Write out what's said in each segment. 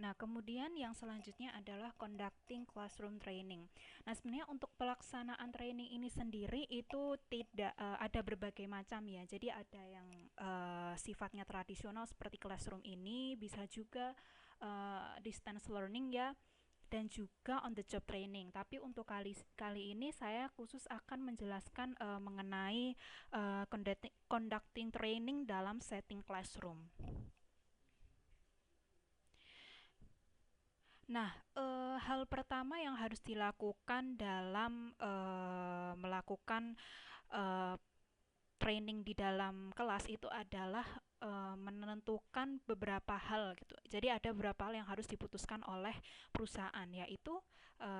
Nah, kemudian yang selanjutnya adalah conducting classroom training. Nah, sebenarnya untuk pelaksanaan training ini sendiri itu tidak ada berbagai macam ya. Jadi ada yang sifatnya tradisional seperti classroom ini, bisa juga distance learning ya, dan juga on the job training. Tapi untuk kali ini saya khusus akan menjelaskan mengenai conducting training dalam setting classroom. Nah, hal pertama yang harus dilakukan dalam melakukan eh, training di dalam kelas itu adalah menentukan beberapa hal gitu. Jadi ada beberapa hal yang harus diputuskan oleh perusahaan, yaitu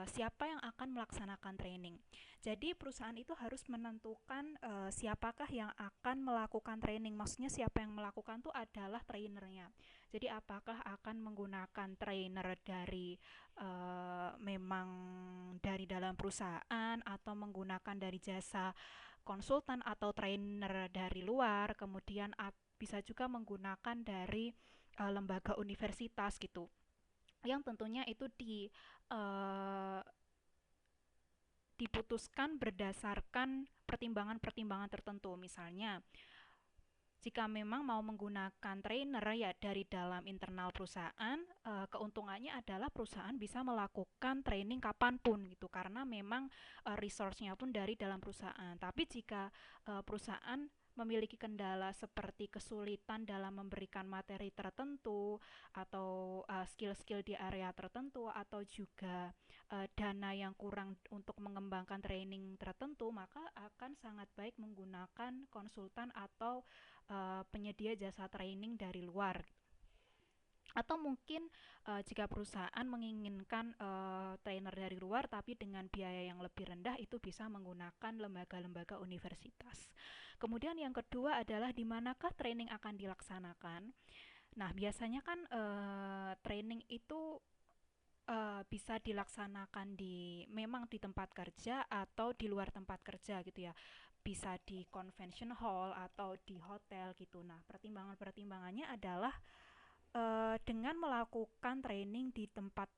siapa yang akan melaksanakan training. Jadi perusahaan itu harus menentukan siapakah yang akan melakukan training. Maksudnya siapa yang melakukan itu adalah trainernya. Jadi apakah akan menggunakan trainer dari memang dari dalam perusahaan atau menggunakan dari jasa konsultan atau trainer dari luar, kemudian bisa juga menggunakan dari lembaga universitas gitu. Yang tentunya itu uh, diputuskan berdasarkan pertimbangan-pertimbangan tertentu. Misalnya, jika memang mau menggunakan trainer ya dari dalam internal perusahaan, keuntungannya adalah perusahaan bisa melakukan training kapanpun gitu, karena memang resource-nya pun dari dalam perusahaan. Tapi jika perusahaan memiliki kendala seperti kesulitan dalam memberikan materi tertentu atau skill-skill di area tertentu, atau juga dana yang kurang untuk mengembangkan training tertentu, maka akan sangat baik menggunakan konsultan atau penyedia jasa training dari luar. Atau mungkin jika perusahaan menginginkan trainer dari luar tapi dengan biaya yang lebih rendah, itu bisa menggunakan lembaga-lembaga universitas. Kemudian yang kedua adalah di manakah training akan dilaksanakan. Nah, biasanya kan training itu bisa dilaksanakan memang di tempat kerja atau di luar tempat kerja gitu ya. Bisa di convention hall atau di hotel gitu. Nah, pertimbangan-pertimbangannya adalah dengan melakukan training di tempat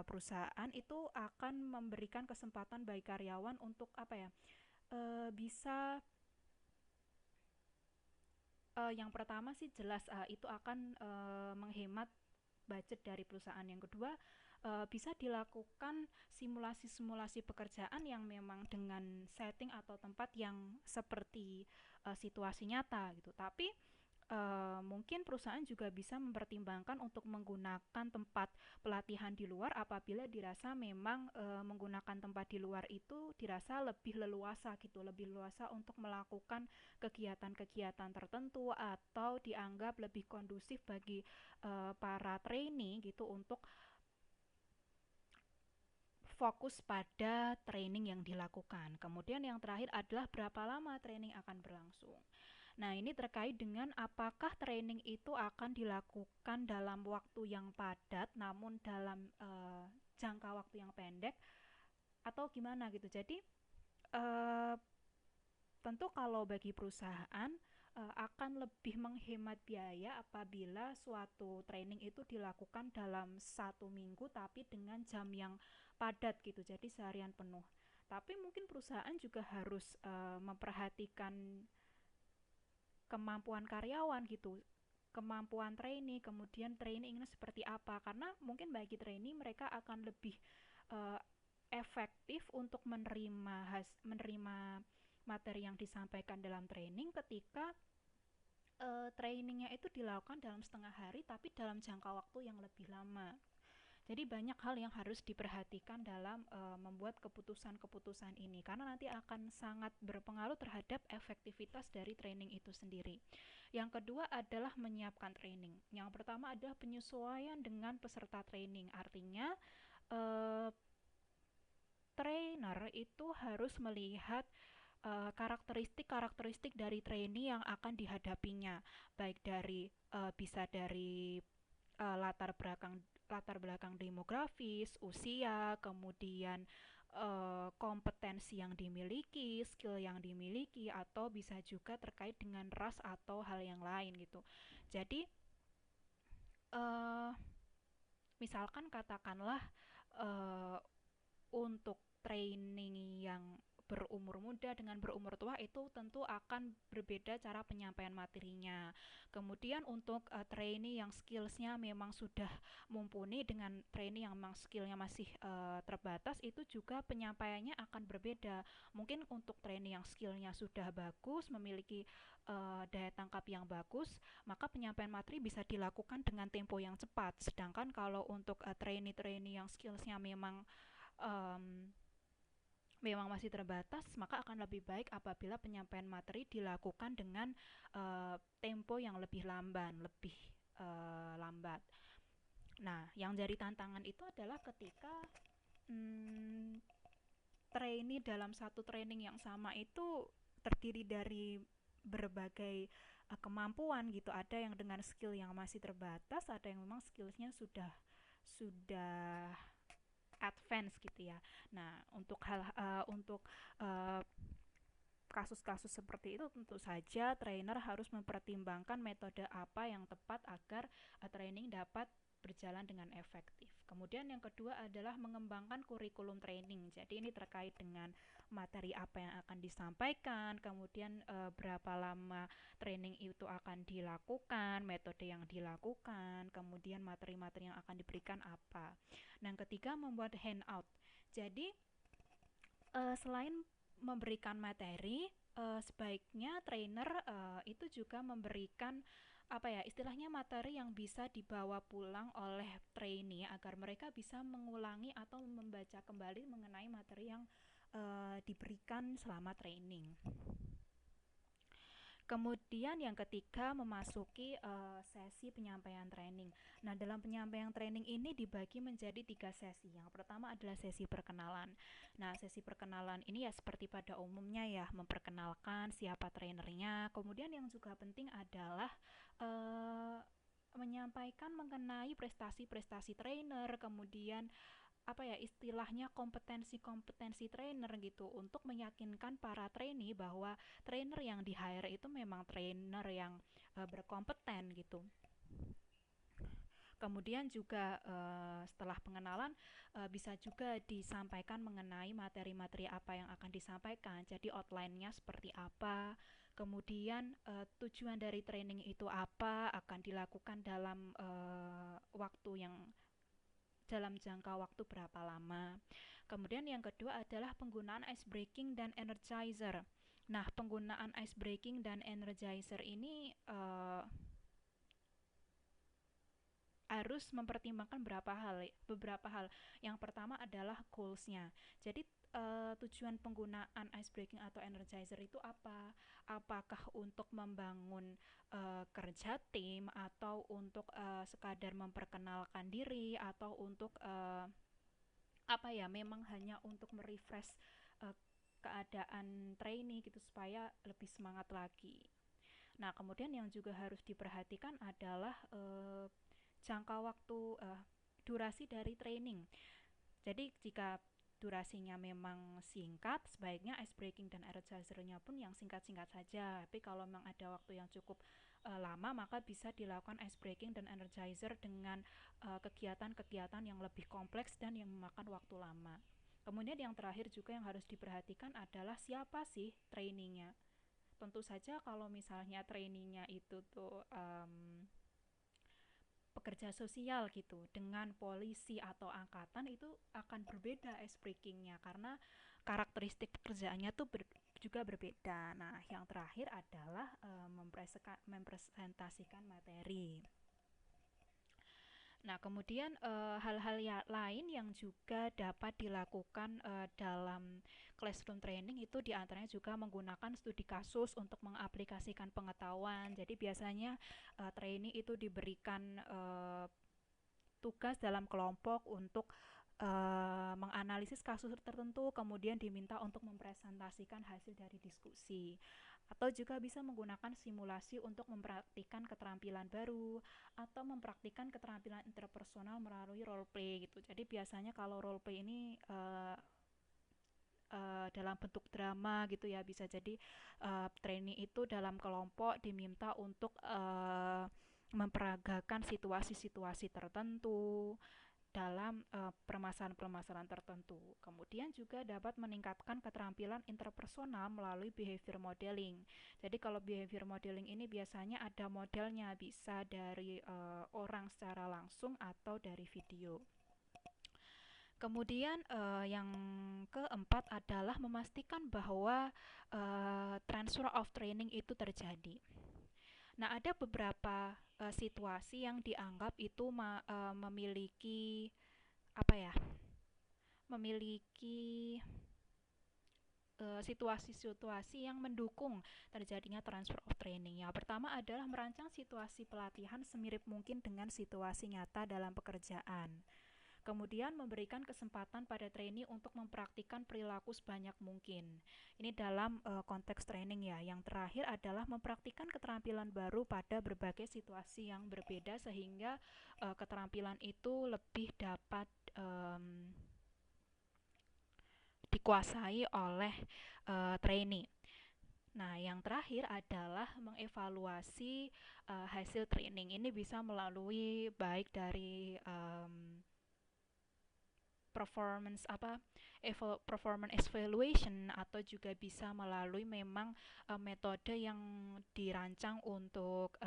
perusahaan itu akan memberikan kesempatan bagi karyawan untuk apa ya? Bisa yang pertama sih jelas itu akan menghemat budget dari perusahaan. Yang kedua, bisa dilakukan simulasi-simulasi pekerjaan yang memang dengan setting atau tempat yang seperti situasi nyata gitu. Tapi mungkin perusahaan juga bisa mempertimbangkan untuk menggunakan tempat pelatihan di luar apabila dirasa memang menggunakan tempat di luar itu dirasa lebih leluasa gitu, lebih leluasa untuk melakukan kegiatan-kegiatan tertentu atau dianggap lebih kondusif bagi para trainee gitu untuk fokus pada training yang dilakukan. Kemudian yang terakhir adalah berapa lama training akan berlangsung. Nah, ini terkait dengan apakah training itu akan dilakukan dalam waktu yang padat namun dalam jangka waktu yang pendek atau gimana gitu. Jadi uh, tentu kalau bagi perusahaan akan lebih menghemat biaya apabila suatu training itu dilakukan dalam 1 minggu tapi dengan jam yang padat gitu, jadi seharian penuh. Tapi mungkin perusahaan juga harus memperhatikan kemampuan karyawan gitu, kemampuan trainee, kemudian trainingnya seperti apa, karena mungkin bagi trainee mereka akan lebih uh, efektif untuk menerima materi yang disampaikan dalam training ketika trainingnya itu dilakukan dalam setengah hari tapi dalam jangka waktu yang lebih lama. Jadi banyak hal yang harus diperhatikan dalam membuat keputusan-keputusan ini karena nanti akan sangat berpengaruh terhadap efektivitas dari training itu sendiri. Yang kedua adalah menyiapkan training. Yang pertama adalah penyesuaian dengan peserta training. Artinya eh, trainer itu harus melihat karakteristik-karakteristik dari trainee yang akan dihadapinya, baik dari bisa dari latar belakang demografis, usia, kemudian kompetensi yang dimiliki, skill yang dimiliki, atau bisa juga terkait dengan ras atau hal yang lain gitu. Jadi uh, Misalkan katakanlah eh, untuk training yang berumur muda dengan berumur tua itu tentu akan berbeda cara penyampaian materinya. Kemudian untuk trainee yang skillsnya memang sudah mumpuni dengan trainee yang memang skillnya masih terbatas, itu juga penyampaiannya akan berbeda. Mungkin untuk trainee yang skillnya sudah bagus, memiliki daya tangkap yang bagus, maka penyampaian materi bisa dilakukan dengan tempo yang cepat. Sedangkan kalau untuk trainee-trainee yang skillsnya um, memang masih terbatas, maka akan lebih baik apabila penyampaian materi dilakukan dengan tempo yang lebih lambat. Nah, yang jadi tantangan itu adalah ketika mm, trainee dalam satu training yang sama itu terdiri dari berbagai kemampuan gitu. Ada yang dengan skill yang masih terbatas, ada yang memang skillsnya sudah advance gitu ya. Nah, untuk uh, kasus-kasus seperti itu tentu saja trainer harus mempertimbangkan metode apa yang tepat agar training dapat berjalan dengan efektif. Kemudian yang kedua adalah mengembangkan kurikulum training. Jadi ini terkait dengan materi apa yang akan disampaikan, kemudian berapa lama training itu akan dilakukan, metode yang dilakukan, kemudian materi-materi yang akan diberikan apa. Nah, yang ketiga membuat handout. Jadi selain memberikan materi, sebaiknya trainer itu juga memberikan apa ya istilahnya materi yang bisa dibawa pulang oleh trainee agar mereka bisa mengulangi atau membaca kembali mengenai materi yang diberikan selama training. Kemudian yang ketiga memasuki sesi penyampaian training. Nah, dalam penyampaian training ini dibagi menjadi 3 sesi. Yang pertama adalah sesi perkenalan. Nah, sesi perkenalan ini ya seperti pada umumnya ya, memperkenalkan siapa trainernya. Kemudian yang juga penting adalah uh, menyampaikan mengenai prestasi-prestasi trainer, kemudian apa ya istilahnya kompetensi-kompetensi trainer gitu untuk meyakinkan para trainee bahwa trainer yang di hire itu memang trainer yang berkompeten gitu. Kemudian juga setelah pengenalan bisa juga disampaikan mengenai materi-materi apa yang akan disampaikan. Jadi outline-nya seperti apa. Kemudian tujuan dari training itu apa, akan dilakukan dalam jangka waktu berapa lama. Kemudian yang kedua adalah penggunaan ice breaking dan energizer. Nah, penggunaan ice breaking dan energizer ini harus mempertimbangkan beberapa hal. Yang pertama adalah goals-nya. Jadi tujuan penggunaan ice breaking atau energizer itu apa? Apakah untuk membangun kerja tim atau untuk sekadar memperkenalkan diri atau untuk apa ya memang hanya untuk merefresh uh, keadaan trainee gitu supaya lebih semangat lagi. Nah, kemudian yang juga harus diperhatikan adalah jangka waktu durasi dari training. Jadi jika durasinya memang singkat, sebaiknya ice breaking dan energizer-nya pun yang singkat-singkat saja. Tapi kalau memang ada waktu yang cukup lama, maka bisa dilakukan ice breaking dan energizer dengan kegiatan-kegiatan yang lebih kompleks dan yang memakan waktu lama. Kemudian yang terakhir juga yang harus diperhatikan adalah siapa sih trainingnya. Tentu saja kalau misalnya trainingnya itu tuh pekerja sosial gitu dengan polisi atau angkatan itu akan berbeda ice breakingnya karena karakteristik pekerjaannya tuh juga berbeda. Nah, yang terakhir adalah mempresentasikan materi. Nah, kemudian hal-hal lain yang juga dapat dilakukan dalam classroom training itu diantaranya juga menggunakan studi kasus untuk mengaplikasikan pengetahuan. Jadi biasanya trainee itu diberikan tugas dalam kelompok untuk menganalisis kasus tertentu, kemudian diminta untuk mempresentasikan hasil dari diskusi. Atau juga bisa menggunakan simulasi untuk mempraktikkan keterampilan baru atau mempraktikkan keterampilan interpersonal melalui role play gitu. Jadi biasanya kalau role play ini dalam bentuk drama gitu ya, bisa jadi trainee itu dalam kelompok diminta untuk memperagakan situasi-situasi tertentu. dalam permasalahan-permasalahan tertentu. Kemudian juga dapat meningkatkan keterampilan interpersonal melalui behavior modeling. Jadi kalau behavior modeling ini biasanya ada modelnya, bisa dari orang secara langsung atau dari video. Kemudian yang keempat adalah memastikan bahwa transfer of training itu terjadi. Nah, ada beberapa situasi yang dianggap itu memiliki apa ya? Memiliki situasi-situasi yang mendukung terjadinya transfer of training. Yang pertama adalah merancang situasi pelatihan semirip mungkin dengan situasi nyata dalam pekerjaan. Kemudian memberikan kesempatan pada trainee untuk mempraktikkan perilaku sebanyak mungkin. Ini dalam konteks training ya. Yang terakhir adalah mempraktikkan keterampilan baru pada berbagai situasi yang berbeda sehingga keterampilan itu lebih dapat dikuasai oleh trainee. Nah, yang terakhir adalah mengevaluasi hasil training. Ini bisa melalui baik dari performance evaluation atau juga bisa melalui memang metode yang dirancang untuk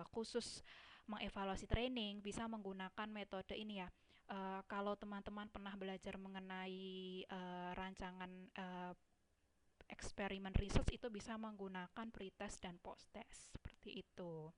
khusus mengevaluasi training, bisa menggunakan metode ini ya. Kalau teman-teman pernah belajar mengenai rancangan eksperimen research, itu bisa menggunakan pretest dan posttest seperti itu.